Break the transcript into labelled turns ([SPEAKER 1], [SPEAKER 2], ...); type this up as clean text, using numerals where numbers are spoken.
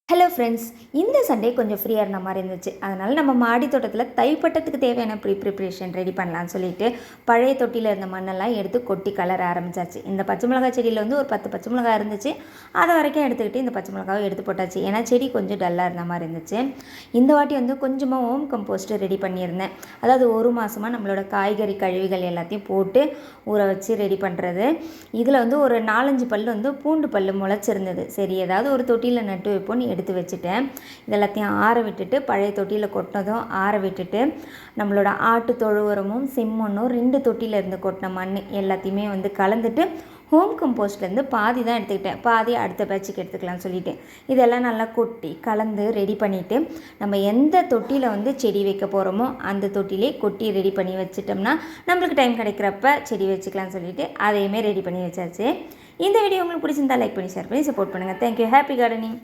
[SPEAKER 1] Hello friends, இந்த Sunday கொஞ்சம் ஃப்ரீயாக இருந்த மாதிரி இருந்துச்சு. அதனால் நம்ம மாடி தோட்டத்தில் தைப்பட்டத்துக்கு தேவையான ப்ரிப்ரேஷன் ரெடி பண்ணலான்னு சொல்லிட்டு பழைய தொட்டியில் இருந்த மண்ணெல்லாம் எடுத்து கொட்டி கலர ஆரம்பிச்சாச்சு. இந்த பச்சை மிளகாய் செடியில் வந்து ஒரு 10 பச்சை மிளகாய் இருந்துச்சு. அதை வரைக்கும் எடுத்துக்கிட்டு இந்த பச்சை மிளகாவை எடுத்து போட்டாச்சு. ஏன்னா செடி கொஞ்சம் டல்லாக இருந்த மாதிரி இருந்துச்சு. இந்த வாட்டி வந்து கொஞ்சமாக ஹோம் கம்போஸ்ட்டு ரெடி பண்ணியிருந்தேன். அதாவது ஒரு மாதமாக நம்மளோட காய்கறி கழிவுகள் எல்லாத்தையும் போட்டு ஊற வச்சு ரெடி பண்ணுறது. இதில் வந்து ஒரு 4-5 பல் வந்து பூண்டு பல் முளைச்சிருந்தது. சரி, ஏதாவது ஒரு தொட்டியில் நட்டு வைப்போன்னு எடுத்து வச்சுட்டேன். இதெல்லாத்தையும் ஆற விட்டுட்டு பழைய தொட்டியில் கொட்டினதும் ஆற விட்டுட்டு நம்மளோட ஆட்டு தொழு உரமும் செம்மண்ணும் 2 தொட்டியில் இருந்து கொட்டின மண் எல்லாத்தையுமே வந்து கலந்துட்டு ஹோம் கம்போஸ்ட்லேருந்து பாதி தான் எடுத்துக்கிட்டேன். பாதி அடுத்த பேட்சுக்கு எடுத்துக்கலாம்னு சொல்லிட்டு இதெல்லாம் நல்லா கொட்டி கலந்து ரெடி பண்ணிவிட்டு நம்ம எந்த தொட்டியில் வந்து செடி வைக்க போகிறோமோ அந்த தொட்டிலே கொட்டி ரெடி பண்ணி வச்சிட்டோம்னா நம்மளுக்கு டைம் கிடைக்கிறப்ப செடி வச்சுக்கலாம்னு சொல்லிட்டு அதையுமே ரெடி பண்ணி வச்சாச்சு. இந்த வீடியோ உங்களுக்கு பிடிச்சிருந்தா லைக் பண்ணி ஷேர் பண்ணி சப்போர்ட் பண்ணுங்கள். தேங்க்யூ. Happy gardening.